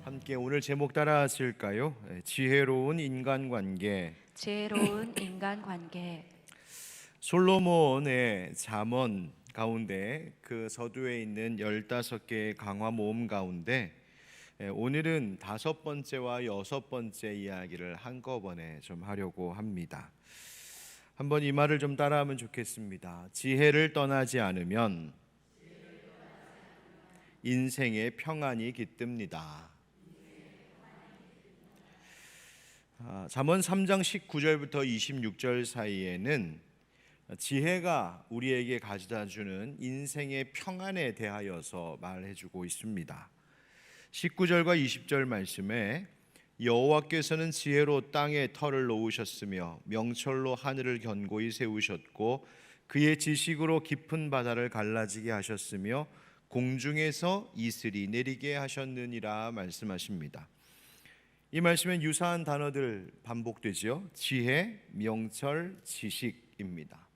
함께 오늘 제목 따라 하실까요? 지혜로운 인간관계. 지혜로운 인간관계. 솔로몬의 잠언 가운데 그 서두에 있는 15개의 강화 모음 가운데 오늘은 5번째와 6번째 이야기를 한꺼번에 좀 하려고 합니다. 한번 이 말을 좀 따라하면 좋겠습니다. 지혜를 떠나지 않으면 인생의 평안이 깃듭니다. 잠언 3장 19절부터 26절 사이에는 지혜가 우리에게 가져다주는 인생의 평안에 대하여서 말해주고 있습니다. 19절과 20절 말씀에 여호와께서는 지혜로 땅에 터를 놓으셨으며 명철로 하늘을 견고히 세우셨고 그의 지식으로 깊은 바다를 갈라지게 하셨으며 공중에서 이슬이 내리게 하셨느니라 말씀하십니다. 이 말씀엔 유사한 단어들 반복되지요. 지혜, 명철, 지식입니다.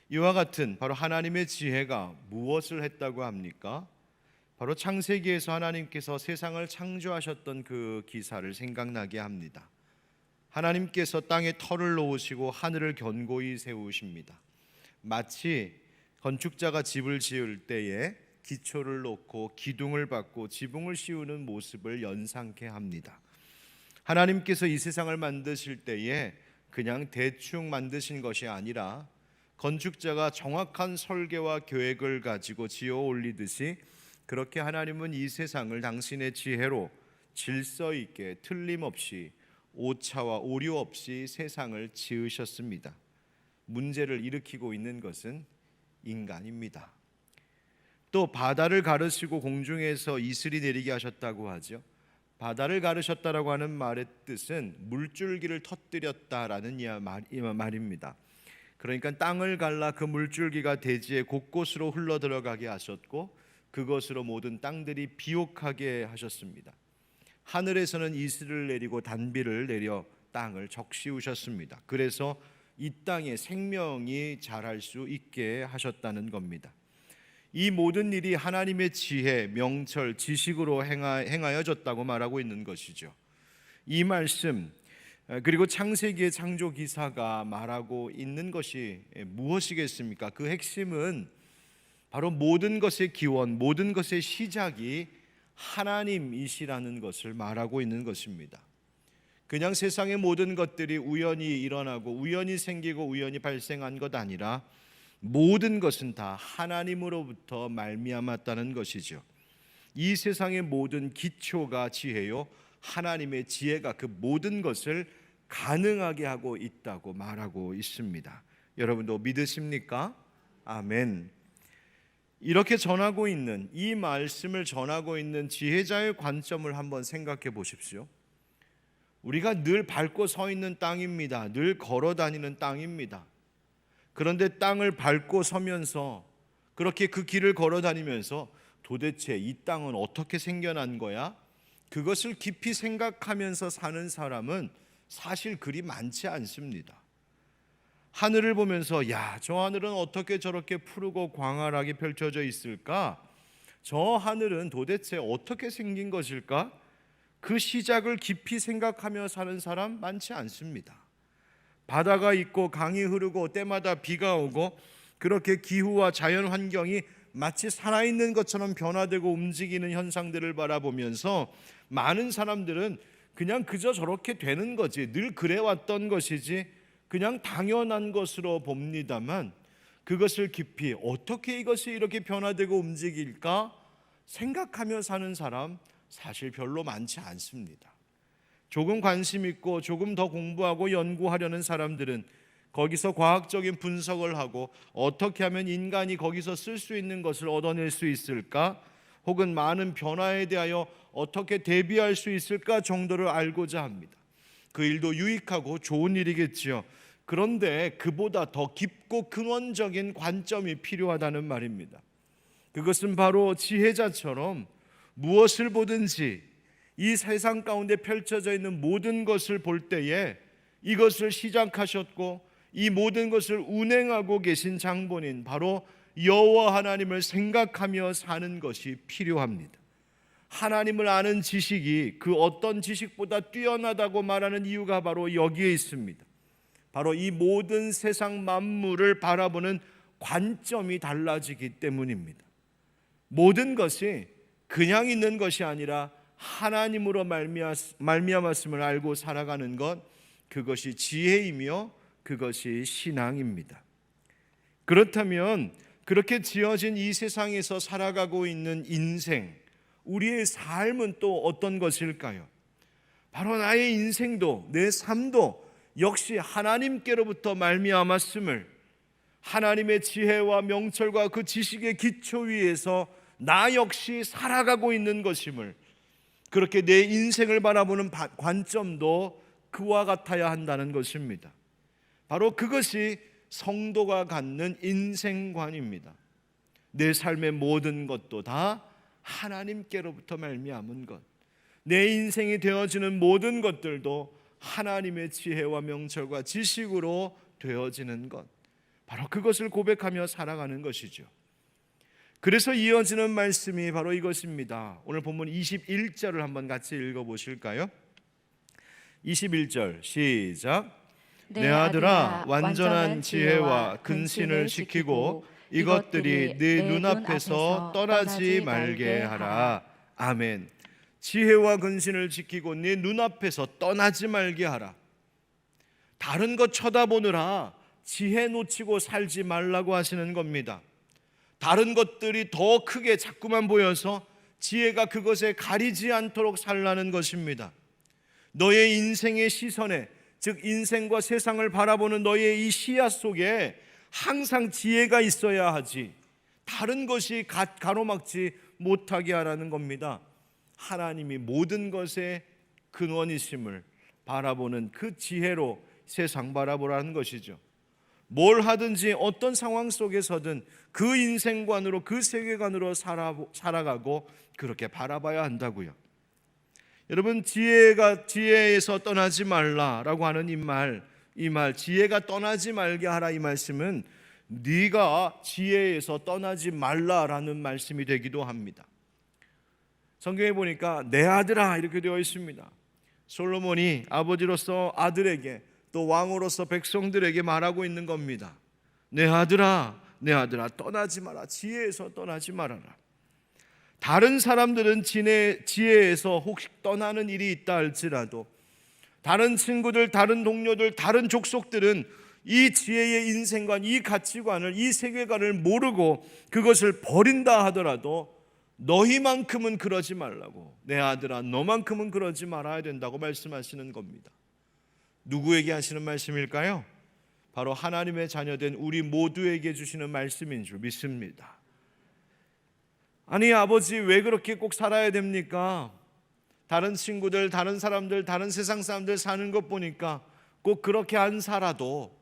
이와 같은 바로 하나님의 지혜가 무엇을 했다고 합니까? 바로 창세기에서 하나님께서 세상을 창조하셨던 그 기사를 생각나게 합니다. 하나님께서 땅에 터를 놓으시고 하늘을 견고히 세우십니다. 마치 건축자가 집을 지을 때에 기초를 놓고 기둥을 박고 지붕을 씌우는 모습을 연상케 합니다. 하나님께서 이 세상을 만드실 때에 그냥 대충 만드신 것이 아니라 건축자가 정확한 설계와 계획을 가지고 지어 올리듯이 그렇게 하나님은 이 세상을 당신의 지혜로 질서 있게 틀림없이 오차와 오류 없이 세상을 지으셨습니다. 문제를 일으키고 있는 것은 인간입니다. 또 바다를 가르시고 공중에서 이슬이 내리게 하셨다고 하죠. 바다를 가르셨다라고 하는 말의 뜻은 물줄기를 터뜨렸다라는 말입니다. 그러니까 땅을 갈라 그 물줄기가 대지에 곳곳으로 흘러 들어가게 하셨고 그것으로 모든 땅들이 비옥하게 하셨습니다. 하늘에서는 이슬을 내리고 단비를 내려 땅을 적시우셨습니다. 그래서 이 땅에 생명이 자랄 수 있게 하셨다는 겁니다. 이 모든 일이 하나님의 지혜, 명철, 지식으로 행하여졌다고 말하고 있는 것이죠. 이 말씀 그리고 창세기의 창조 기사가 말하고 있는 것이 무엇이겠습니까? 그 핵심은 바로 모든 것의 기원, 모든 것의 시작이 하나님이시라는 것을 말하고 있는 것입니다. 그냥 세상의 모든 것들이 우연히 일어나고 우연히 생기고 우연히 발생한 것 아니라 모든 것은 다 하나님으로부터 말미암았다는 것이죠. 이 세상의 모든 기초가 지혜요, 하나님의 지혜가 그 모든 것을 가능하게 하고 있다고 말하고 있습니다. 여러분도 믿으십니까? 아멘. 이렇게 전하고 있는 이 말씀을 전하고 있는 지혜자의 관점을 한번 생각해 보십시오. 우리가 늘 밟고 서 있는 땅입니다. 늘 걸어 다니는 땅입니다. 그런데 땅을 밟고 서면서 그렇게 그 길을 걸어 다니면서 도대체 이 땅은 어떻게 생겨난 거야? 그것을 깊이 생각하면서 사는 사람은 사실 그리 많지 않습니다. 하늘을 보면서 야, 저 하늘은 어떻게 저렇게 푸르고 광활하게 펼쳐져 있을까? 저 하늘은 도대체 어떻게 생긴 것일까? 그 시작을 깊이 생각하며 사는 사람 많지 않습니다. 바다가 있고 강이 흐르고 때마다 비가 오고 그렇게 기후와 자연 환경이 마치 살아있는 것처럼 변화되고 움직이는 현상들을 바라보면서 많은 사람들은 그냥 그저 저렇게 되는 거지, 늘 그래왔던 것이지 그냥 당연한 것으로 봅니다만 그것을 깊이 어떻게 이것이 이렇게 변화되고 움직일까 생각하며 사는 사람 사실 별로 많지 않습니다. 조금 관심 있고 조금 더 공부하고 연구하려는 사람들은 거기서 과학적인 분석을 하고 어떻게 하면 인간이 거기서 쓸 수 있는 것을 얻어낼 수 있을까? 혹은 많은 변화에 대하여 어떻게 대비할 수 있을까 정도를 알고자 합니다. 그 일도 유익하고 좋은 일이겠지요. 그런데 그보다 더 깊고 근원적인 관점이 필요하다는 말입니다. 그것은 바로 지혜자처럼 무엇을 보든지 이 세상 가운데 펼쳐져 있는 모든 것을 볼 때에 이것을 시작하셨고 이 모든 것을 운행하고 계신 장본인 바로 여호와 하나님을 생각하며 사는 것이 필요합니다. 하나님을 아는 지식이 그 어떤 지식보다 뛰어나다고 말하는 이유가 바로 여기에 있습니다. 바로 이 모든 세상 만물을 바라보는 관점이 달라지기 때문입니다. 모든 것이 그냥 있는 것이 아니라 하나님으로 말미암았음을 알고 살아가는 것, 그것이 지혜이며 그것이 신앙입니다. 그렇다면 그렇게 지어진 이 세상에서 살아가고 있는 인생, 우리의 삶은 또 어떤 것일까요? 바로 나의 인생도 내 삶도 역시 하나님께로부터 말미암았음을, 하나님의 지혜와 명철과 그 지식의 기초 위에서 나 역시 살아가고 있는 것임을, 그렇게 내 인생을 바라보는 관점도 그와 같아야 한다는 것입니다. 바로 그것이 성도가 갖는 인생관입니다. 내 삶의 모든 것도 다 하나님께로부터 말미암은 것, 내 인생이 되어지는 모든 것들도 하나님의 지혜와 명철과 지식으로 되어지는 것, 바로 그것을 고백하며 살아가는 것이죠. 그래서 이어지는 말씀이 바로 이것입니다. 오늘 본문 21절을 한번 같이 읽어보실까요? 21절 시작. 내 아들아, 완전한 지혜와 근신을 지키고 이것들이 네 눈앞에서 떠나지 말게 하라. 아멘. 지혜와 근신을 지키고 네 눈앞에서 떠나지 말게 하라. 다른 것 쳐다보느라 지혜 놓치고 살지 말라고 하시는 겁니다. 다른 것들이 더 크게 자꾸만 보여서 지혜가 그것에 가리지 않도록 살라는 것입니다. 너의 인생의 시선에, 즉 인생과 세상을 바라보는 너의 이 시야 속에 항상 지혜가 있어야 하지, 다른 것이 가로막지 못하게 하라는 겁니다. 하나님이 모든 것의 근원이심을 바라보는 그 지혜로 세상 바라보라는 것이죠. 뭘 하든지 어떤 상황 속에서든 그 인생관으로, 그 세계관으로 살아가고 그렇게 바라봐야 한다고요. 여러분, 지혜에서 떠나지 말라라고 하는 이 말, 지혜가 떠나지 말게 하라, 이 말씀은 네가 지혜에서 떠나지 말라라는 말씀이 되기도 합니다. 성경에 보니까 내 아들아 이렇게 되어 있습니다. 솔로몬이 아버지로서 아들에게, 또 왕으로서 백성들에게 말하고 있는 겁니다. 내 아들아, 내 아들아, 떠나지 마라. 지혜에서 떠나지 말아라. 다른 사람들은 지혜에서 혹시 떠나는 일이 있다 할지라도, 다른 친구들, 다른 동료들, 다른 족속들은 이 지혜의 인생관, 이 가치관을, 이 세계관을 모르고 그것을 버린다 하더라도 너희만큼은 그러지 말라고, 내 아들아 너만큼은 그러지 말아야 된다고 말씀하시는 겁니다. 누구에게 하시는 말씀일까요? 바로 하나님의 자녀된 우리 모두에게 주시는 말씀인 줄 믿습니다. 아니 아버지, 왜 그렇게 꼭 살아야 됩니까? 다른 친구들, 다른 사람들, 다른 세상 사람들 사는 것 보니까 꼭 그렇게 안 살아도,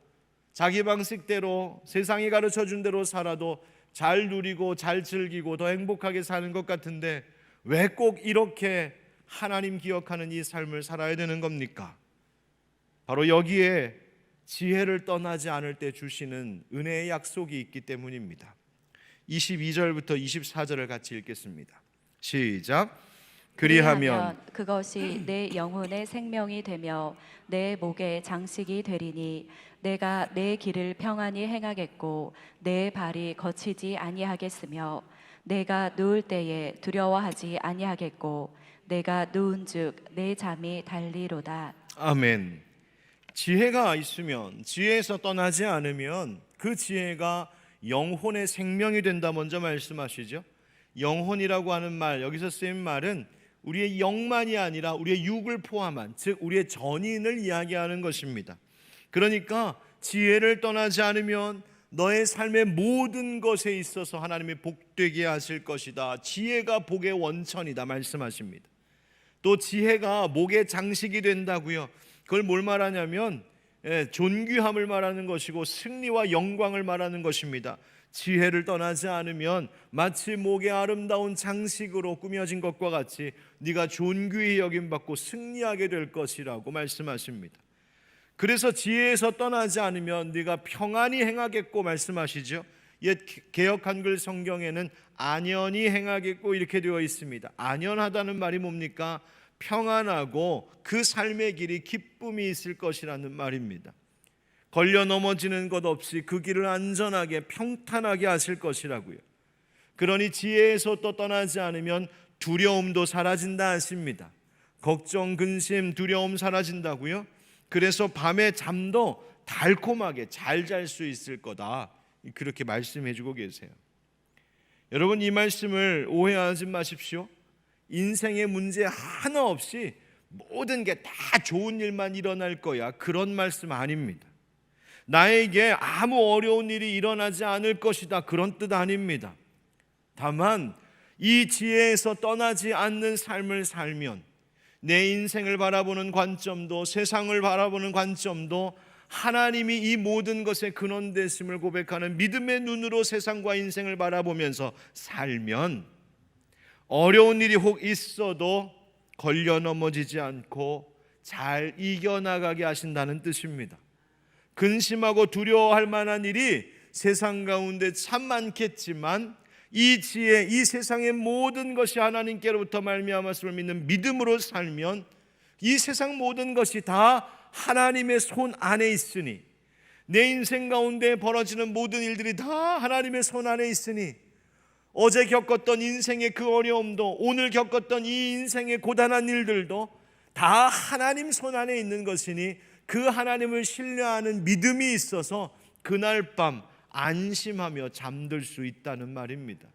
자기 방식대로 세상이 가르쳐준 대로 살아도 잘 누리고 잘 즐기고 더 행복하게 사는 것 같은데 왜 꼭 이렇게 하나님 기억하는 이 삶을 살아야 되는 겁니까? 바로 여기에 지혜를 떠나지 않을 때 주시는 은혜의 약속이 있기 때문입니다. 22절부터 24절을 같이 읽겠습니다. 시작. 그리하면 그것이 내 영혼의 생명이 되며 내 목의 장식이 되리니 내가 내 길을 평안히 행하겠고 내 발이 거치지 아니하겠으며 내가 누울 때에 두려워하지 아니하겠고 내가 누운즉 내 잠이 달리로다. 아멘. 지혜가 있으면, 지혜에서 떠나지 않으면 그 지혜가 영혼의 생명이 된다 먼저 말씀하시죠. 영혼이라고 하는 말, 여기서 쓰인 말은 우리의 영만이 아니라 우리의 육을 포함한, 즉 우리의 전인을 이야기하는 것입니다. 그러니까 지혜를 떠나지 않으면 너의 삶의 모든 것에 있어서 하나님이 복되게 하실 것이다. 지혜가 복의 원천이다 말씀하십니다. 또 지혜가 목의 장식이 된다고요. 그걸 뭘 말하냐면 존귀함을 말하는 것이고 승리와 영광을 말하는 것입니다. 지혜를 떠나지 않으면 마치 목의 아름다운 장식으로 꾸며진 것과 같이 네가 존귀히 여김받고 승리하게 될 것이라고 말씀하십니다. 그래서 지혜에서 떠나지 않으면 네가 평안히 행하겠고 말씀하시죠. 옛 개역 한글 성경에는 안연히 행하겠고 이렇게 되어 있습니다. 안연하다는 말이 뭡니까? 평안하고 그 삶의 길이 기쁨이 있을 것이라는 말입니다. 걸려 넘어지는 것 없이 그 길을 안전하게 평탄하게 하실 것이라고요. 그러니 지혜에서 또 떠나지 않으면 두려움도 사라진다 하십니다. 걱정, 근심, 두려움 사라진다고요? 그래서 밤에 잠도 달콤하게 잘 잘 수 있을 거다, 그렇게 말씀해 주고 계세요. 여러분, 이 말씀을 오해하지 마십시오. 인생의 문제 하나 없이 모든 게 다 좋은 일만 일어날 거야, 그런 말씀 아닙니다. 나에게 아무 어려운 일이 일어나지 않을 것이다, 그런 뜻 아닙니다. 다만 이 지혜에서 떠나지 않는 삶을 살면 내 인생을 바라보는 관점도, 세상을 바라보는 관점도 하나님이 이 모든 것의 근원 되심을 고백하는 믿음의 눈으로 세상과 인생을 바라보면서 살면 어려운 일이 혹 있어도 걸려 넘어지지 않고 잘 이겨나가게 하신다는 뜻입니다. 근심하고 두려워할 만한 일이 세상 가운데 참 많겠지만 이 지혜, 이 세상의 모든 것이 하나님께로부터 말미암았음을 믿는 믿음으로 살면 이 세상 모든 것이 다 하나님의 손 안에 있으니, 내 인생 가운데 벌어지는 모든 일들이 다 하나님의 손 안에 있으니, 어제 겪었던 인생의 그 어려움도, 오늘 겪었던 이 인생의 고단한 일들도 다 하나님 손 안에 있는 것이니 그 하나님을 신뢰하는 믿음이 있어서 그날 밤 안심하며 잠들 수 있다는 말입니다.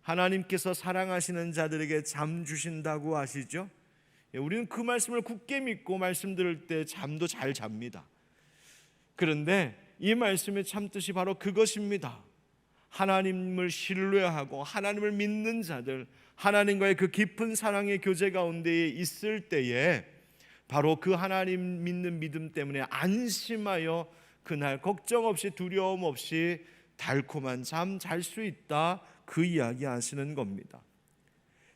하나님께서 사랑하시는 자들에게 잠 주신다고 하시죠? 우리는 그 말씀을 굳게 믿고 말씀 들을 때 잠도 잘 잡니다. 그런데 이 말씀의 참뜻이 바로 그것입니다. 하나님을 신뢰하고 하나님을 믿는 자들, 하나님과의 그 깊은 사랑의 교제 가운데 있을 때에 바로 그 하나님 믿는 믿음 때문에 안심하여 그날 걱정 없이 두려움 없이 달콤한 잠 잘 수 있다, 그 이야기 하시는 겁니다.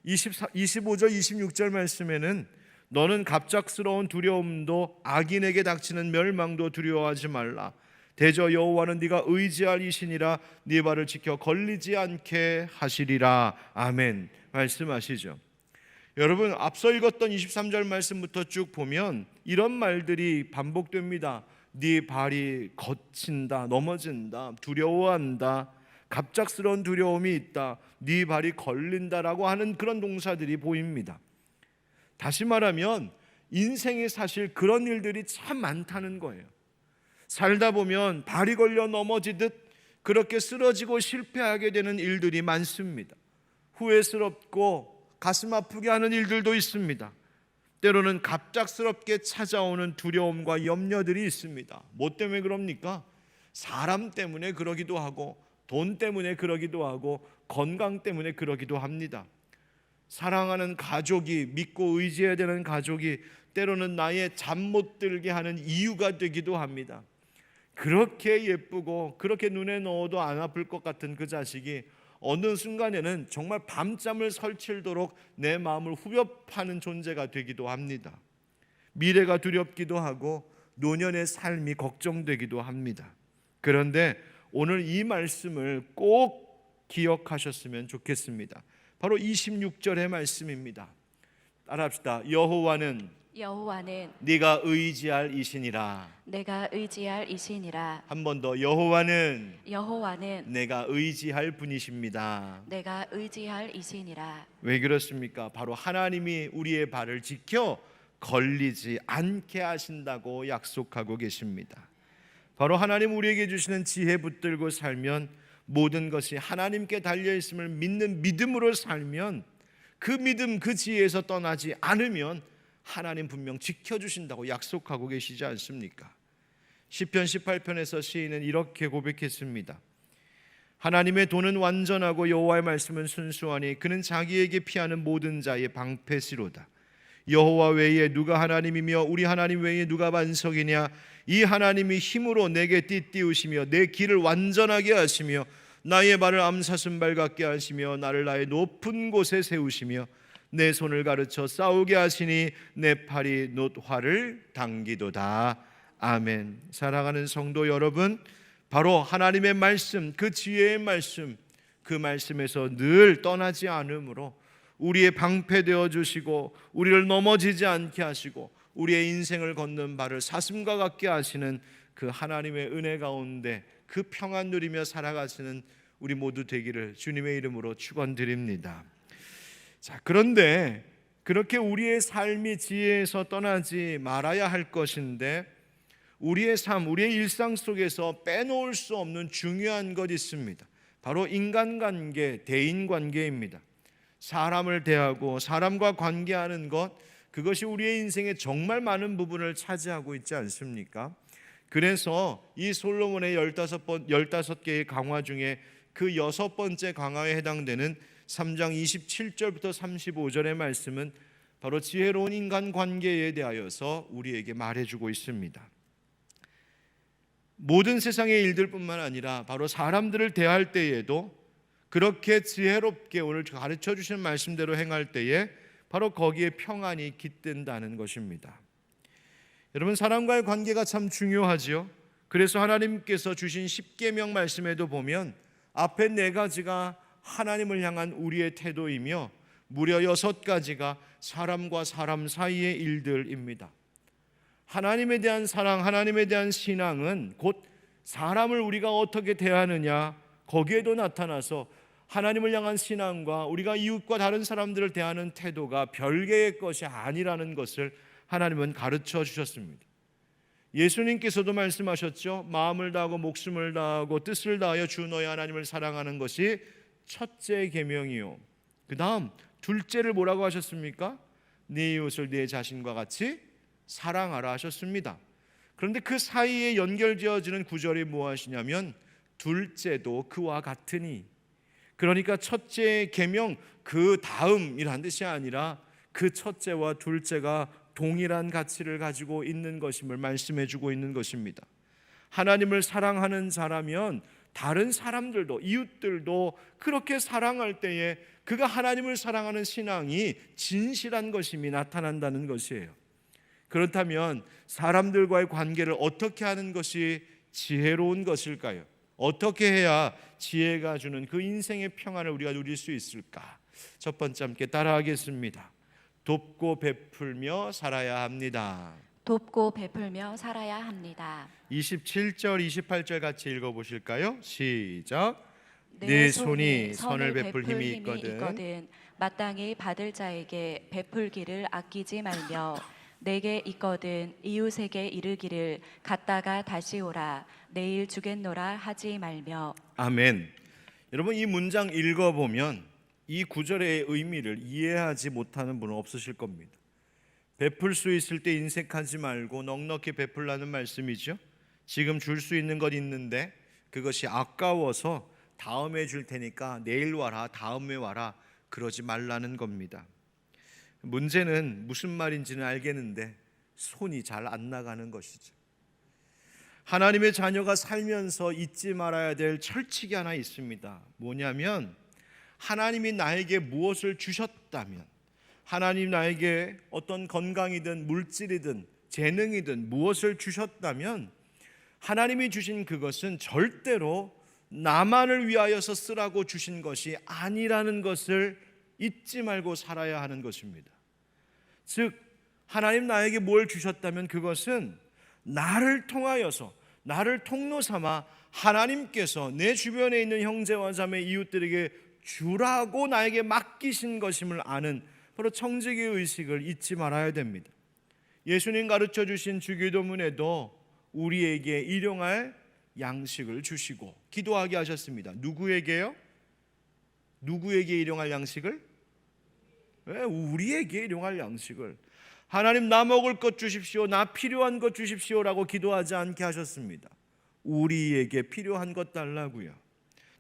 25절 26절 말씀에는 너는 갑작스러운 두려움도 악인에게 닥치는 멸망도 두려워하지 말라. 대저 여호와는 네가 의지할 이시니라. 네 발을 지켜 걸리지 않게 하시리라. 아멘 말씀하시죠. 여러분, 앞서 읽었던 23절 말씀부터 쭉 보면 이런 말들이 반복됩니다. 네 발이 거친다, 넘어진다, 두려워한다, 갑작스러운 두려움이 있다, 네 발이 걸린다라고 하는 그런 동사들이 보입니다. 다시 말하면 인생에 사실 그런 일들이 참 많다는 거예요. 살다 보면 발이 걸려 넘어지듯 그렇게 쓰러지고 실패하게 되는 일들이 많습니다. 후회스럽고 가슴 아프게 하는 일들도 있습니다. 때로는 갑작스럽게 찾아오는 두려움과 염려들이 있습니다. 뭐 때문에 그럽니까? 사람 때문에 그러기도 하고, 돈 때문에 그러기도 하고, 건강 때문에 그러기도 합니다. 사랑하는 가족이, 믿고 의지해야 되는 가족이 때로는 나의 잠 못 들게 하는 이유가 되기도 합니다. 그렇게 예쁘고 그렇게 눈에 넣어도 안 아플 것 같은 그 자식이 어느 순간에는 정말 밤잠을 설치도록 내 마음을 후벼파는 존재가 되기도 합니다. 미래가 두렵기도 하고 노년의 삶이 걱정되기도 합니다. 그런데 오늘 이 말씀을 꼭 기억하셨으면 좋겠습니다. 바로 26절의 말씀입니다. 따라합시다. 여호와는 네가 의지할 이시니라. 내가 의지할 이시니라. 한 번 더. 여호와는 내가 의지할 분이십니다. 내가 의지할 이시니라. 왜 그렇습니까? 바로 하나님이 우리의 발을 지켜 걸리지 않게 하신다고 약속하고 계십니다. 바로 하나님 우리에게 주시는 지혜 붙들고 살면, 모든 것이 하나님께 달려있음을 믿는 믿음으로 살면, 그 믿음 그 지혜에서 떠나지 않으면 하나님 분명 지켜주신다고 약속하고 계시지 않습니까? 시편 18편에서 시인은 이렇게 고백했습니다. 하나님의 도는 완전하고 여호와의 말씀은 순수하니 그는 자기에게 피하는 모든 자의 방패시로다. 여호와 외에 누가 하나님이며 우리 하나님 외에 누가 반석이냐. 이 하나님이 힘으로 내게 띠띠우시며 내 길을 완전하게 하시며 나의 발을 암사슴발 같게 하시며 나를 나의 높은 곳에 세우시며 내 손을 가르쳐 싸우게 하시니 내 팔이 놋 활을 당기도다. 아멘. 사랑하는 성도 여러분, 바로 하나님의 말씀, 그 지혜의 말씀, 그 말씀에서 늘 떠나지 않으므로 우리의 방패되어 주시고 우리를 넘어지지 않게 하시고 우리의 인생을 걷는 발을 사슴과 같게 하시는 그 하나님의 은혜 가운데 그 평안 누리며 살아가시는 우리 모두 되기를 주님의 이름으로 축원드립니다. 자, 그런데 그렇게 우리의 삶이 지혜에서 떠나지 말아야 할 것인데 우리의 삶, 우리의 일상 속에서 빼놓을 수 없는 중요한 것이 있습니다. 바로 인간관계, 대인관계입니다. 사람을 대하고 사람과 관계하는 것, 그것이 우리의 인생에 정말 많은 부분을 차지하고 있지 않습니까? 그래서 이 솔로몬의 15개의 강화 중에 그 6번째 강화에 해당되는 3장 27절부터 35절의 말씀은 바로 지혜로운 인간관계에 대하여서 우리에게 말해주고 있습니다. 모든 세상의 일들뿐만 아니라 바로 사람들을 대할 때에도 그렇게 지혜롭게 오늘 가르쳐 주신 말씀대로 행할 때에 바로 거기에 평안이 깃든다는 것입니다. 여러분, 사람과의 관계가 참 중요하지요. 그래서 하나님께서 주신 십계명 말씀에도 보면 앞에 4가지가 하나님을 향한 우리의 태도이며 무려 6가지가 사람과 사람 사이의 일들입니다. 하나님에 대한 사랑, 하나님에 대한 신앙은 곧 사람을 우리가 어떻게 대하느냐, 거기에도 나타나서 하나님을 향한 신앙과 우리가 이웃과 다른 사람들을 대하는 태도가 별개의 것이 아니라는 것을 하나님은 가르쳐 주셨습니다. 예수님께서도 말씀하셨죠. 마음을 다하고 목숨을 다하고 뜻을 다하여 주 너의 하나님을 사랑하는 것이 첫째 계명이요. 그 다음 둘째를 뭐라고 하셨습니까? 네 이웃을 네 자신과 같이 사랑하라 하셨습니다. 그런데 그 사이에 연결되어지는 구절이 무엇이냐면 둘째도 그와 같으니, 그러니까 첫째 계명 그 다음이란 뜻이 아니라 그 첫째와 둘째가 동일한 가치를 가지고 있는 것임을 말씀해 주고 있는 것입니다. 하나님을 사랑하는 자라면 다른 사람들도, 이웃들도 그렇게 사랑할 때에 그가 하나님을 사랑하는 신앙이 진실한 것임이 나타난다는 것이에요. 그렇다면 사람들과의 관계를 어떻게 하는 것이 지혜로운 것일까요? 어떻게 해야 지혜가 주는 그 인생의 평안을 우리가 누릴 수 있을까? 첫 번째 함께 따라하겠습니다. 돕고 베풀며 살아야 합니다. 돕고 베풀며 살아야 합니다. 27절, 28절 같이 읽어보실까요? 시작. 내 손이 선을 베풀 힘이 있거든 마땅히 받을 자에게 베풀기를 아끼지 말며 내게 있거든 이웃에게 이르기를 갔다가 다시 오라 내일 주겠노라 하지 말며. 아멘. 여러분, 이 문장 읽어보면 이 구절의 의미를 이해하지 못하는 분은 없으실 겁니다. 베풀 수 있을 때 인색하지 말고 넉넉히 베풀라는 말씀이죠. 지금 줄 수 있는 것 있는데 그것이 아까워서 다음에 줄 테니까 내일 와라, 다음에 와라, 그러지 말라는 겁니다. 문제는 무슨 말인지는 알겠는데 손이 잘 안 나가는 것이죠. 하나님의 자녀가 살면서 잊지 말아야 될 철칙이 하나 있습니다. 뭐냐면 하나님이 나에게 무엇을 주셨다면, 하나님 나에게 어떤 건강이든 물질이든 재능이든 무엇을 주셨다면 하나님이 주신 그것은 절대로 나만을 위하여서 쓰라고 주신 것이 아니라는 것을 잊지 말고 살아야 하는 것입니다. 즉, 하나님 나에게 뭘 주셨다면 그것은 나를 통하여서, 나를 통로 삼아 하나님께서 내 주변에 있는 형제와 자매, 이웃들에게 주라고 나에게 맡기신 것임을 아는 바로 청지기의 의식을 잊지 말아야 됩니다. 예수님 가르쳐 주신 주기도문에도 우리에게 일용할 양식을 주시고 기도하게 하셨습니다. 누구에게요? 누구에게 일용할 양식을? 우리에게 일용할 양식을. 하나님, 나 먹을 것 주십시오, 나 필요한 것 주십시오라고 기도하지 않게 하셨습니다. 우리에게 필요한 것 달라고요.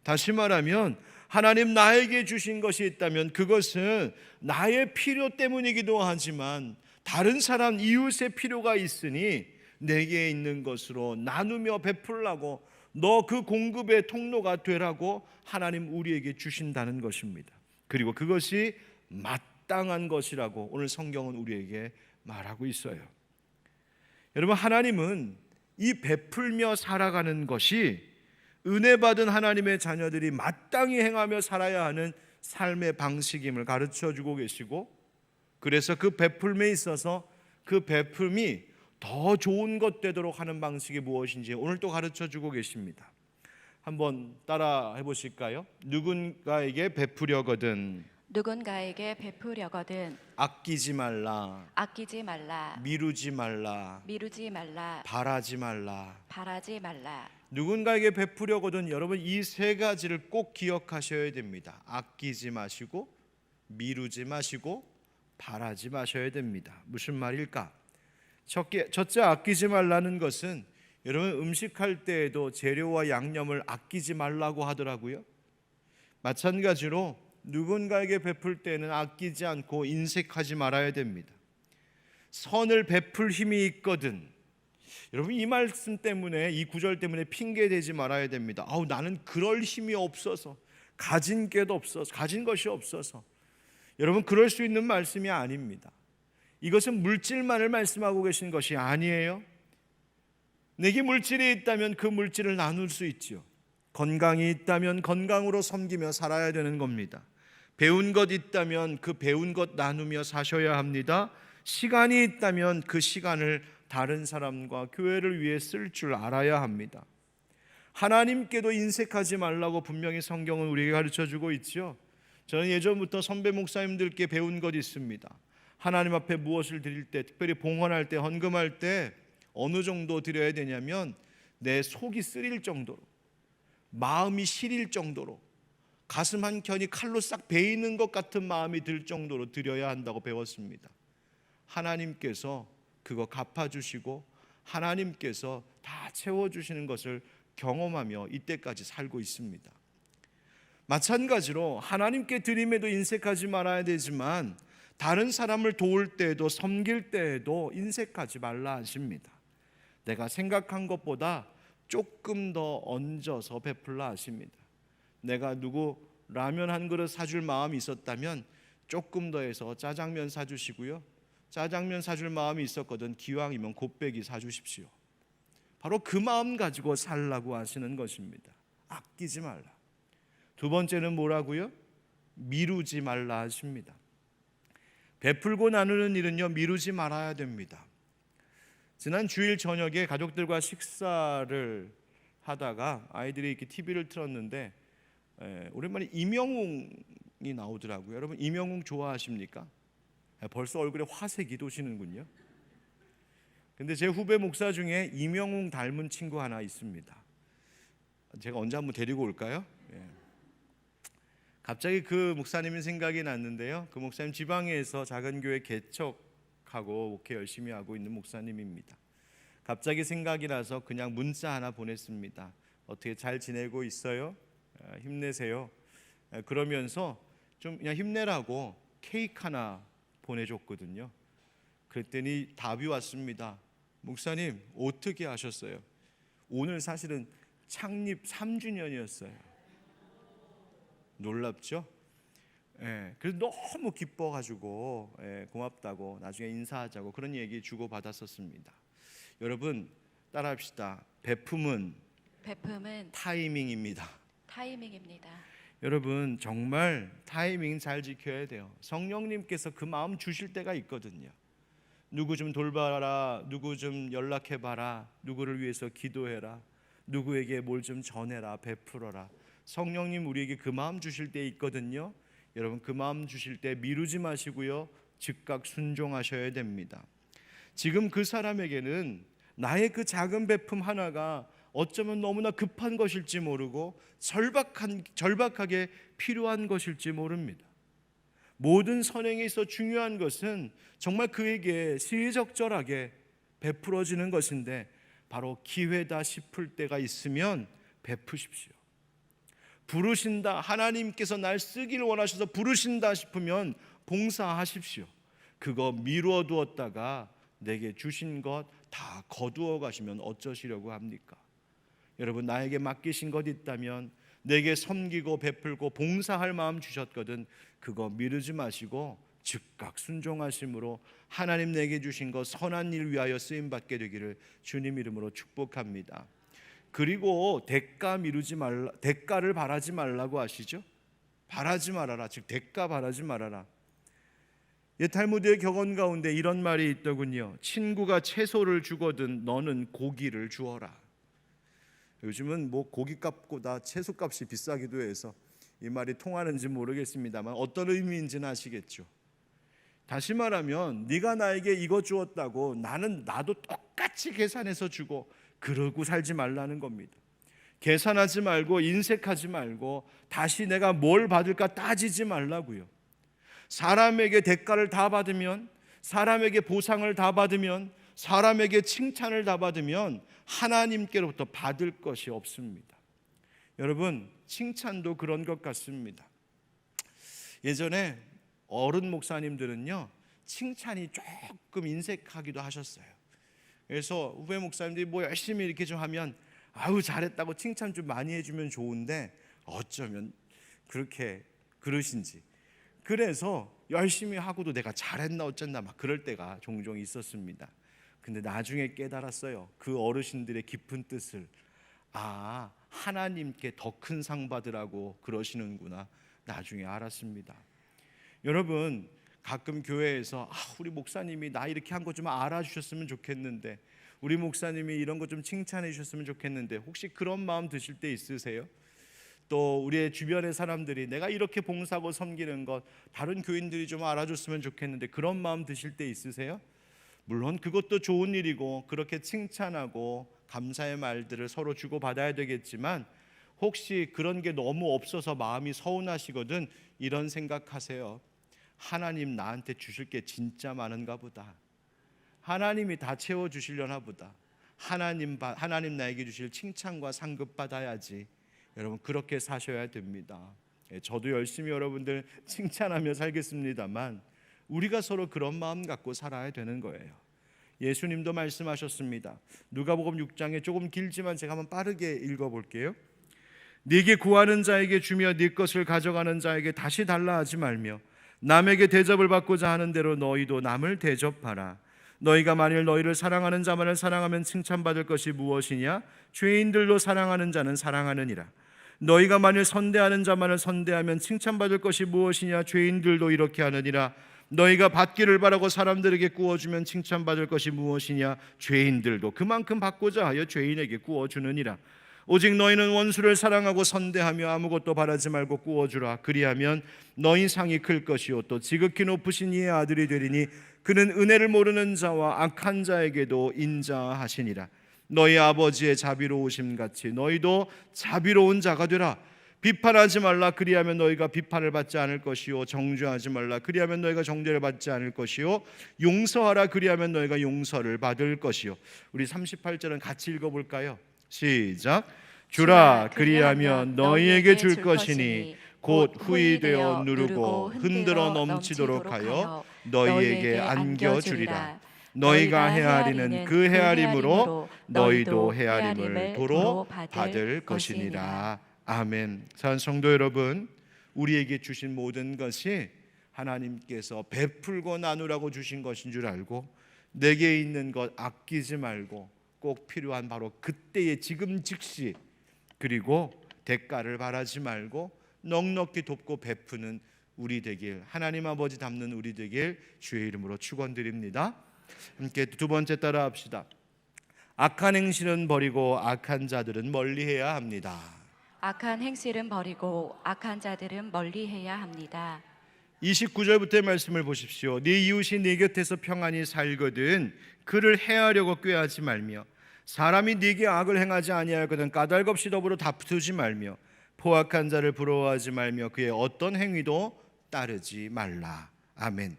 다시 말하면 하나님 나에게 주신 것이 있다면 그것은 나의 필요 때문이기도 하지만 다른 사람, 이웃의 필요가 있으니 내게 있는 것으로 나누며 베풀라고, 너 그 공급의 통로가 되라고 하나님 우리에게 주신다는 것입니다. 그리고 그것이 마땅한 것이라고 오늘 성경은 우리에게 말하고 있어요. 여러분, 하나님은 이 베풀며 살아가는 것이 은혜 받은 하나님의 자녀들이 마땅히 행하며 살아야 하는 삶의 방식임을 가르쳐 주고 계시고, 그래서 그 베풀음에 있어서 그 베풀음이 더 좋은 것 되도록 하는 방식이 무엇인지 오늘 또 가르쳐 주고 계십니다. 한번 따라 해보실까요? 누군가에게 베푸려거든 누군가에게 베푸려거든 아끼지 말라, 아끼지 말라, 미루지 말라, 미루지 말라, 바라지 말라. 바라지 말라. 누군가에게 베푸려거든, 여러분 이 세 가지를 꼭 기억하셔야 됩니다. 아끼지 마시고, 미루지 마시고, 바라지 마셔야 됩니다. 무슨 말일까? 첫째, 아끼지 말라는 것은 여러분 음식할 때에도 재료와 양념을 아끼지 말라고 하더라고요. 마찬가지로 누군가에게 베풀 때는 아끼지 않고 인색하지 말아야 됩니다. 선을 베풀 힘이 있거든. 여러분 이 말씀 때문에, 이 구절 때문에 핑계 대지 말아야 됩니다. 나는 그럴 힘이 없어서, 가진 것이 없어서. 여러분 그럴 수 있는 말씀이 아닙니다. 이것은 물질만을 말씀하고 계신 것이 아니에요. 내게 물질이 있다면 그 물질을 나눌 수 있죠. 건강이 있다면 건강으로 섬기며 살아야 되는 겁니다. 배운 것 있다면 그 배운 것 나누며 사셔야 합니다. 시간이 있다면 그 시간을 다른 사람과 교회를 위해 쓸 줄 알아야 합니다. 하나님께도 인색하지 말라고 분명히 성경은 우리에게 가르쳐주고 있죠. 저는 예전부터 선배 목사님들께 배운 것 있습니다. 하나님 앞에 무엇을 드릴 때, 특별히 봉헌할 때, 헌금할 때 어느 정도 드려야 되냐면 내 속이 쓰릴 정도로, 마음이 시릴 정도로, 가슴 한켠이 칼로 싹 베이는 것 같은 마음이 들 정도로 드려야 한다고 배웠습니다. 하나님께서 그거 갚아주시고 하나님께서 다 채워주시는 것을 경험하며 이때까지 살고 있습니다. 마찬가지로 하나님께 드림에도 인색하지 말아야 되지만 다른 사람을 도울 때에도, 섬길 때에도 인색하지 말라 하십니다. 내가 생각한 것보다 조금 더 얹어서 베풀라 하십니다. 내가 누구 라면 한 그릇 사줄 마음이 있었다면 조금 더 해서 짜장면 사주시고요, 짜장면 사줄 마음이 있었거든 기왕이면 곱빼기 사주십시오. 바로 그 마음 가지고 살라고 하시는 것입니다. 아끼지 말라. 두 번째는 뭐라고요? 미루지 말라 하십니다. 베풀고 나누는 일은요, 미루지 말아야 됩니다. 지난 주일 저녁에 가족들과 식사를 하다가 아이들이 이렇게 TV를 틀었는데 오랜만에 임영웅이 나오더라고요. 여러분 임영웅 좋아하십니까? 벌써 얼굴에 화색이 도시는군요. 근데 제 후배 목사 중에 임영웅 닮은 친구 하나 있습니다. 제가 언제 한번 데리고 올까요? 갑자기 그 목사님이 생각이 났는데요. 그 목사님 지방에서 작은 교회 개척하고 목회 열심히 하고 있는 목사님입니다. 갑자기 생각이 나서 그냥 문자 하나 보냈습니다. 어떻게 잘 지내고 있어요? 힘내세요. 그러면서 좀 그냥 힘내라고 케이크 하나 보내줬거든요. 그랬더니 답이 왔습니다. 목사님 어떻게 하셨어요? 오늘 사실은 창립 3주년이었어요. 놀랍죠? 그래서 너무 기뻐가지고 고맙다고 나중에 인사하자고 그런 얘기 주고받았었습니다. 여러분 따라합시다. 베품은 타이밍입니다. 타이밍입니다. 여러분 정말 타이밍 잘 지켜야 돼요. 성령님께서 그 마음 주실 때가 있거든요. 누구 좀 돌봐라, 누구 좀 연락해봐라, 누구를 위해서 기도해라, 누구에게 뭘 좀 전해라, 베풀어라. 성령님 우리에게 그 마음 주실 때 있거든요. 여러분 그 마음 주실 때 미루지 마시고요, 즉각 순종하셔야 됩니다. 지금 그 사람에게는 나의 그 작은 베품 하나가 어쩌면 너무나 급한 것일지 모르고 절박하게 필요한 것일지 모릅니다. 모든 선행에 있어 중요한 것은 정말 그에게 시의적절하게 베풀어지는 것인데 바로 기회다 싶을 때가 있으면 베푸십시오. 부르신다, 하나님께서 날 쓰기를 원하셔서 부르신다 싶으면 봉사하십시오. 그거 미루어 두었다가 내게 주신 것 다 거두어 가시면 어쩌시려고 합니까? 여러분 나에게 맡기신 것 있다면, 내게 섬기고 베풀고 봉사할 마음 주셨거든, 그거 미루지 마시고 즉각 순종하심으로 하나님 내게 주신 것 선한 일 위하여 쓰임받게 되기를 주님 이름으로 축복합니다. 그리고 대가를 바라지 말라고 하시죠. 바라지 말아라. 즉 대가 바라지 말아라. 탈무드의 격언 가운데 이런 말이 있더군요. 친구가 채소를 주거든 너는 고기를 주어라. 요즘은 뭐 고기값보다 채소값이 비싸기도 해서 이 말이 통하는지 모르겠습니다만 어떤 의미인지는 아시겠죠. 다시 말하면 네가 나에게 이거 주었다고 나도 똑같이 계산해서 주고 그러고 살지 말라는 겁니다. 계산하지 말고 인색하지 말고 다시 내가 뭘 받을까 따지지 말라고요. 사람에게 대가를 다 받으면, 사람에게 보상을 다 받으면, 사람에게 칭찬을 다 받으면 하나님께로부터 받을 것이 없습니다. 여러분, 칭찬도 그런 것 같습니다. 예전에 어른 목사님들은요, 칭찬이 조금 인색하기도 하셨어요. 그래서 후배 목사님들이 뭐 열심히 이렇게 좀 하면 아우 잘했다고 칭찬 좀 많이 해주면 좋은데 어쩌면 그렇게 그러신지, 그래서 열심히 하고도 내가 잘했나 어쨌나 막 그럴 때가 종종 있었습니다. 근데 나중에 깨달았어요. 그 어르신들의 깊은 뜻을. 하나님께 더 큰 상 받으라고 그러시는구나 나중에 알았습니다. 여러분, 가끔 교회에서 우리 목사님이 나 이렇게 한 거 좀 알아주셨으면 좋겠는데, 우리 목사님이 이런 거 좀 칭찬해 주셨으면 좋겠는데, 혹시 그런 마음 드실 때 있으세요? 또 우리의 주변의 사람들이 내가 이렇게 봉사하고 섬기는 것 다른 교인들이 좀 알아줬으면 좋겠는데 그런 마음 드실 때 있으세요? 물론 그것도 좋은 일이고 그렇게 칭찬하고 감사의 말들을 서로 주고받아야 되겠지만, 혹시 그런 게 너무 없어서 마음이 서운하시거든 이런 생각하세요. 하나님 나한테 주실 게 진짜 많은가 보다. 하나님이 다 채워주시려나 보다. 하나님 나에게 주실 칭찬과 상급 받아야지. 여러분, 그렇게 사셔야 됩니다. 저도 열심히 여러분들 칭찬하며 살겠습니다만 우리가 서로 그런 마음 갖고 살아야 되는 거예요. 예수님도 말씀하셨습니다. 누가복음 6장에 조금 길지만 제가 한번 빠르게 읽어볼게요. 네게 구하는 자에게 주며 네 것을 가져가는 자에게 다시 달라 하지 말며 남에게 대접을 받고자 하는 대로 너희도 남을 대접하라. 너희가 만일 너희를 사랑하는 자만을 사랑하면 칭찬받을 것이 무엇이냐? 죄인들로 사랑하는 자는 사랑하느니라. 너희가 만일 선대하는 자만을 선대하면 칭찬받을 것이 무엇이냐? 죄인들도 이렇게 하느니라. 너희가 받기를 바라고 사람들에게 구워주면 칭찬받을 것이 무엇이냐? 죄인들도 그만큼 받고자 하여 죄인에게 구워주느니라. 오직 너희는 원수를 사랑하고 선대하며 아무것도 바라지 말고 구워주라. 그리하면 너희 상이 클 것이요 또 지극히 높으신 이의 아들이 되리니 그는 은혜를 모르는 자와 악한 자에게도 인자하시니라. 너희 아버지의 자비로우심 같이 너희도 자비로운 자가 되라. 비판하지 말라. 그리하면 너희가 비판을 받지 않을 것이요 정죄하지 말라. 그리하면 너희가 정죄를 받지 않을 것이요 용서하라. 그리하면 너희가 용서를 받을 것이요. 우리 38절은 같이 읽어볼까요? 시작. 주라. 그리하면 너희에게 줄 것이니 곧 후히 되어 누르고 흔들어 넘치도록 하여 너희에게 안겨주리라. 너희가 헤아리는 그 헤아림으로 너희도 헤아림을 도로 받을 것이니라. 아멘. 사랑하는 성도 여러분, 우리에게 주신 모든 것이 하나님께서 베풀고 나누라고 주신 것인 줄 알고 내게 있는 것 아끼지 말고 꼭 필요한 바로 그때의 지금 즉시, 그리고 대가를 바라지 말고 넉넉히 돕고 베푸는 우리 되길, 하나님 아버지 닮는 우리 되길 주의 이름으로 축원드립니다. 함께 두 번째 따라 합시다. 악한 행실은 버리고 악한 자들은 멀리해야 합니다. 악한 행실은 버리고 악한 자들은 멀리해야 합니다. 29절부터의 말씀을 보십시오. 네 이웃이 네 곁에서 평안히 살거든 그를 해하려고 꾀하지 말며 사람이 네게 악을 행하지 아니하거든 까닭없이 더불어 다투지 말며 포악한 자를 부러워하지 말며 그의 어떤 행위도 따르지 말라. 아멘.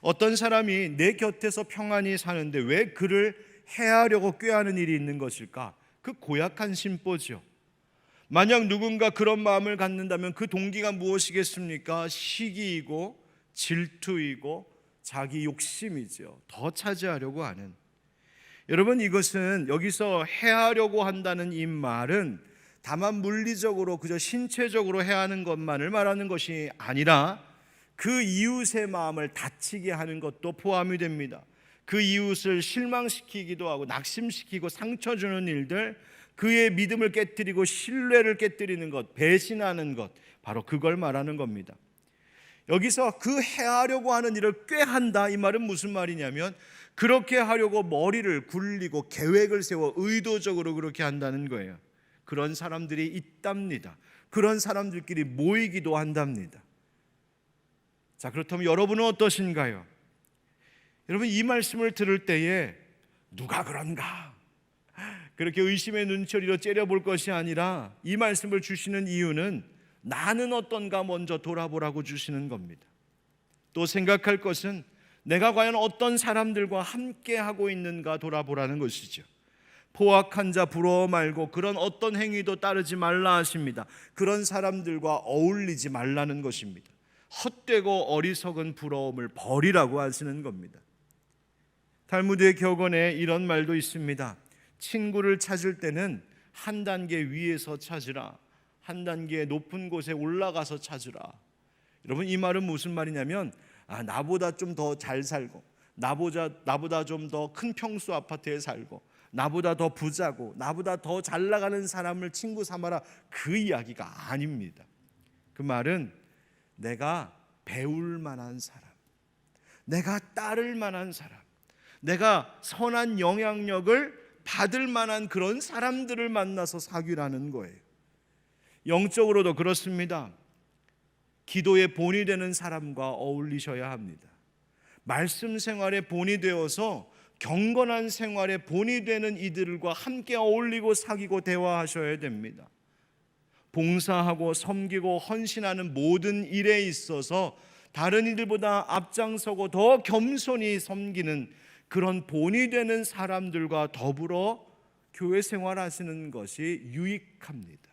어떤 사람이 내 곁에서 평안히 사는데 왜 그를 해하려고 꾀하는 일이 있는 것일까? 그 고약한 심보죠. 만약 누군가 그런 마음을 갖는다면 그 동기가 무엇이겠습니까? 시기이고 질투이고 자기 욕심이죠. 더 차지하려고 하는. 여러분, 이것은 여기서 해하려고 한다는 이 말은 다만 물리적으로 그저 신체적으로 해하는 것만을 말하는 것이 아니라 그 이웃의 마음을 다치게 하는 것도 포함이 됩니다. 그 이웃을 실망시키기도 하고 낙심시키고 상처 주는 일들, 그의 믿음을 깨뜨리고 신뢰를 깨뜨리는 것, 배신하는 것, 바로 그걸 말하는 겁니다. 여기서 그 해하려고 하는 일을 꾀한다, 이 말은 무슨 말이냐면 그렇게 하려고 머리를 굴리고 계획을 세워 의도적으로 그렇게 한다는 거예요. 그런 사람들이 있답니다. 그런 사람들끼리 모이기도 한답니다. 자, 그렇다면 여러분은 어떠신가요? 여러분, 이 말씀을 들을 때에 누가 그런가? 그렇게 의심의 눈초리로 째려볼 것이 아니라 이 말씀을 주시는 이유는 나는 어떤가 먼저 돌아보라고 주시는 겁니다. 또 생각할 것은 내가 과연 어떤 사람들과 함께 하고 있는가 돌아보라는 것이죠. 포악한 자 부러워 말고 그런 어떤 행위도 따르지 말라 하십니다. 그런 사람들과 어울리지 말라는 것입니다. 헛되고 어리석은 부러움을 버리라고 하시는 겁니다. 탈무드의 격언에 이런 말도 있습니다. 친구를 찾을 때는 한 단계 위에서 찾으라. 한 단계 높은 곳에 올라가서 찾으라. 여러분, 이 말은 무슨 말이냐면 나보다 좀 더 잘 살고 나보다 좀 더 큰 평수 아파트에 살고 나보다 더 부자고 나보다 더 잘 나가는 사람을 친구 삼아라, 그 이야기가 아닙니다. 그 말은 내가 배울 만한 사람, 내가 따를 만한 사람, 내가 선한 영향력을 받을 만한 그런 사람들을 만나서 사귀라는 거예요. 영적으로도 그렇습니다. 기도의 본이 되는 사람과 어울리셔야 합니다. 말씀 생활의 본이 되어서 경건한 생활의 본이 되는 이들과 함께 어울리고 사귀고 대화하셔야 됩니다. 봉사하고 섬기고 헌신하는 모든 일에 있어서 다른 이들보다 앞장서고 더 겸손히 섬기는 그런 본이 되는 사람들과 더불어 교회 생활하시는 것이 유익합니다.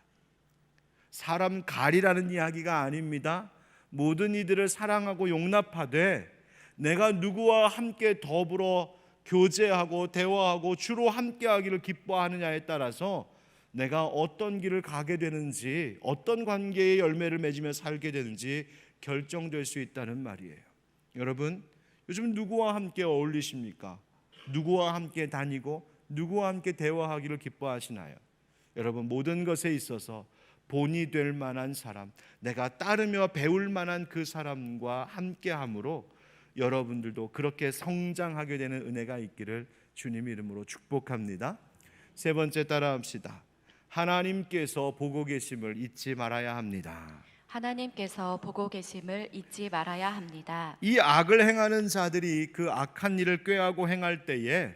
사람 가리라는 이야기가 아닙니다. 모든 이들을 사랑하고 용납하되 내가 누구와 함께 더불어 교제하고 대화하고 주로 함께하기를 기뻐하느냐에 따라서 내가 어떤 길을 가게 되는지, 어떤 관계의 열매를 맺으며 살게 되는지 결정될 수 있다는 말이에요. 여러분, 요즘 누구와 함께 어울리십니까? 누구와 함께 다니고 누구와 함께 대화하기를 기뻐하시나요? 여러분, 모든 것에 있어서 본이 될 만한 사람, 내가 따르며 배울 만한 그 사람과 함께함으로 여러분들도 그렇게 성장하게 되는 은혜가 있기를 주님 이름으로 축복합니다. 세 번째, 따라합시다. 하나님께서 보고 계심을 잊지 말아야 합니다. 하나님께서 보고 계심을 잊지 말아야 합니다. 이 악을 행하는 자들이 그 악한 일을 꾀하고 행할 때에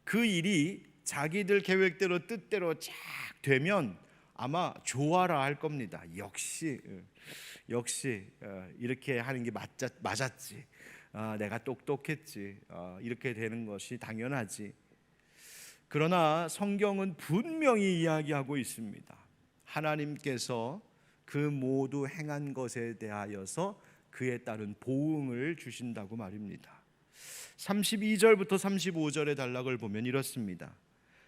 그 일이 자기들 계획대로 뜻대로 쫙 되면 아마 좋아라 할 겁니다. 역시 이렇게 하는 게 맞았지. 내가 똑똑했지. 이렇게 되는 것이 당연하지. 그러나 성경은 분명히 이야기하고 있습니다. 하나님께서 그 모두 행한 것에 대하여서 그에 따른 보응을 주신다고 말입니다. 32절부터 35절의 단락을 보면 이렇습니다.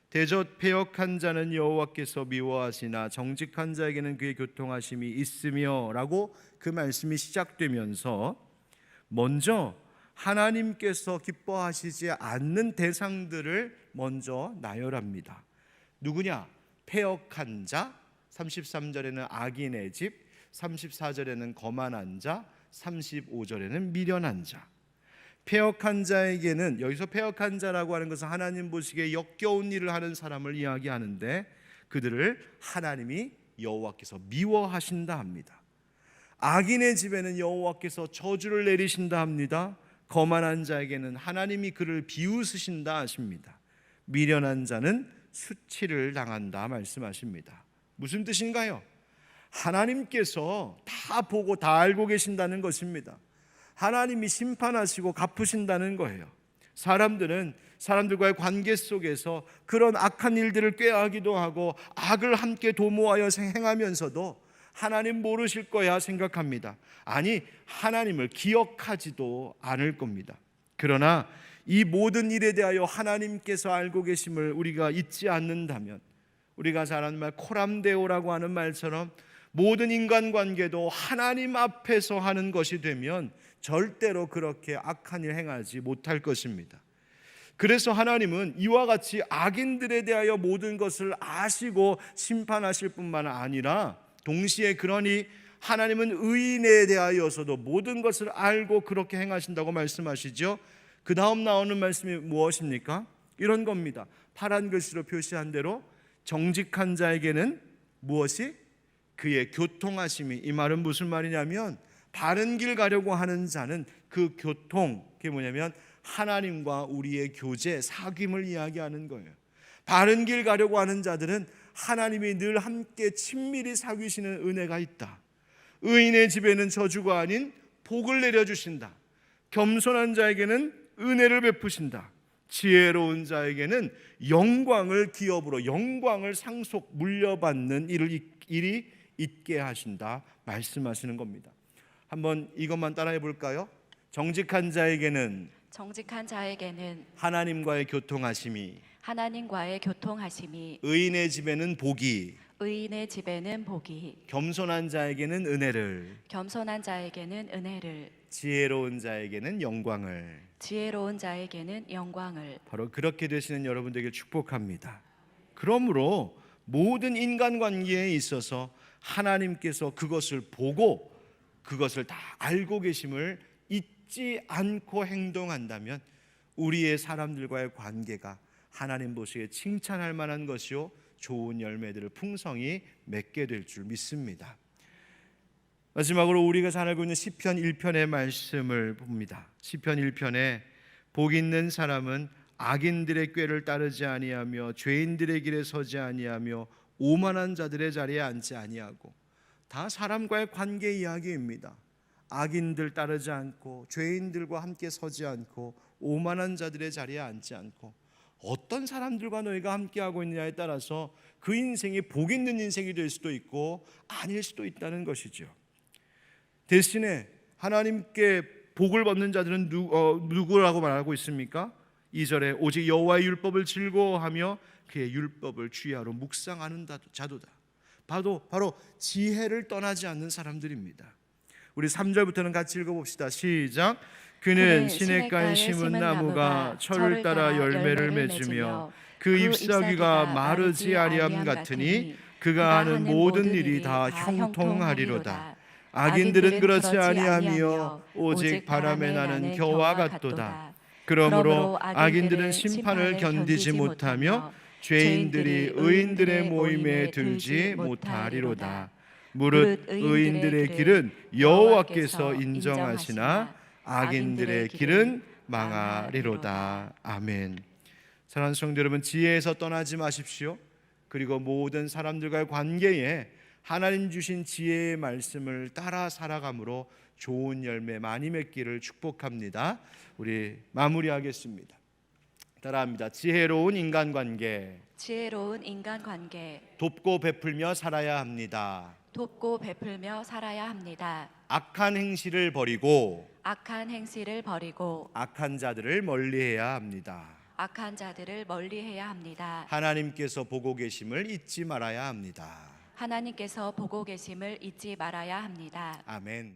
대저 패역한 자는 여호와께서 미워하시나 정직한 자에게는 그의 교통하심이 있으며 라고 그 말씀이 시작되면서 먼저 하나님께서 기뻐하시지 않는 대상들을 먼저 나열합니다. 누구냐? 패역한 자, 33절에는 악인의 집, 34절에는 거만한 자, 35절에는 미련한 자. 패역한 자에게는, 여기서 패역한 자라고 하는 것은 하나님 보시기에 역겨운 일을 하는 사람을 이야기하는데 그들을 하나님이 여호와께서 미워하신다 합니다. 악인의 집에는 여호와께서 저주를 내리신다 합니다. 거만한 자에게는 하나님이 그를 비웃으신다 하십니다. 미련한 자는 수치를 당한다 말씀하십니다. 무슨 뜻인가요? 하나님께서 다 보고 다 알고 계신다는 것입니다. 하나님이 심판하시고 갚으신다는 거예요. 사람들은 사람들과의 관계 속에서 그런 악한 일들을 꾀하기도 하고 악을 함께 도모하여 행하면서도 하나님 모르실 거야 생각합니다. 아니, 하나님을 기억하지도 않을 겁니다. 그러나 이 모든 일에 대하여 하나님께서 알고 계심을 우리가 잊지 않는다면, 우리가 잘 아는 말 코람데오라고 하는 말처럼 모든 인간관계도 하나님 앞에서 하는 것이 되면 절대로 그렇게 악한 일 행하지 못할 것입니다. 그래서 하나님은 이와 같이 악인들에 대하여 모든 것을 아시고 심판하실 뿐만 아니라 동시에 그러니 하나님은 의인에 대하여서도 모든 것을 알고 그렇게 행하신다고 말씀하시죠. 그 다음 나오는 말씀이 무엇입니까? 이런 겁니다. 파란 글씨로 표시한 대로 정직한 자에게는 무엇이? 그의 교통하심이. 이 말은 무슨 말이냐면 바른 길 가려고 하는 자는 그 교통, 그게 뭐냐면 하나님과 우리의 교제, 사귐을 이야기하는 거예요. 바른 길 가려고 하는 자들은 하나님이 늘 함께 친밀히 사귀시는 은혜가 있다. 의인의 집에는 저주가 아닌 복을 내려주신다. 겸손한 자에게는 은혜를 베푸신다. 지혜로운 자에게는 영광을 기업으로, 영광을 상속 물려받는 일이 있게 하신다 말씀하시는 겁니다. 한번 이것만 따라해 볼까요? 정직한 자에게는 하나님과의 교통하심이, 하나님과의 교통하심이, 의인의 집에는 복이, 겸손한 자에게는 은혜를, 지혜로운 자에게는 영광을. 바로 그렇게 되시는 여러분 되길 축복합니다. 그러므로 모든 인간관계에 있어서 하나님께서 그것을 보고 그것을 다 알고 계심을 잊지 않고 행동한다면 우리의 사람들과의 관계가 하나님 보시기에 칭찬할 만한 것이요 좋은 열매들을 풍성히 맺게 될 줄 믿습니다. 마지막으로 우리가 잘 알고 있는 시편 1편의 말씀을 봅니다. 시편 1편에 복 있는 사람은 악인들의 꾀를 따르지 아니하며 죄인들의 길에 서지 아니하며 오만한 자들의 자리에 앉지 아니하고. 다 사람과의 관계 이야기입니다. 악인들 따르지 않고 죄인들과 함께 서지 않고 오만한 자들의 자리에 앉지 않고. 어떤 사람들과 너희가 함께하고 있느냐에 따라서 그 인생이 복 있는 인생이 될 수도 있고 아닐 수도 있다는 것이죠. 대신에 하나님께 복을 받는 자들은 누구라고 말하고 있습니까? 2절에 오직 여호와의 율법을 즐거워하며 그의 율법을 주야로 묵상하는 자도다. 바로 지혜를 떠나지 않는 사람들입니다. 우리 3절부터는 같이 읽어봅시다. 시작. 그는 시냇가에 심은 나무가 철을 따라 열매를 맺으며 그 잎사귀가 마르지 아니함 같으니 그가 하는 모든 일이 다 형통하리로다. 악인들은 그렇지 아니하며 오직 바람에 나는 겨와 같도다. 그러므로 악인들은 심판을 견디지 못하며 죄인들이 의인들의 모임에 들지 못하리로다. 무릇 의인들의 길은 여호와께서 인정하시나 악인들의 길은 망하리로다. 아멘. 사랑하는 성도 여러분, 지혜에서 떠나지 마십시오. 그리고 모든 사람들과의 관계에 하나님 주신 지혜의 말씀을 따라 살아감으로 좋은 열매 많이 맺기를 축복합니다. 우리 마무리하겠습니다. 따라합니다. 지혜로운 인간관계. 돕고 베풀며 살아야 합니다. 악한 행실을 버리고 악한 자들을 멀리해야 합니다. 하나님께서 보고 계심을 잊지 말아야 합니다. 아멘.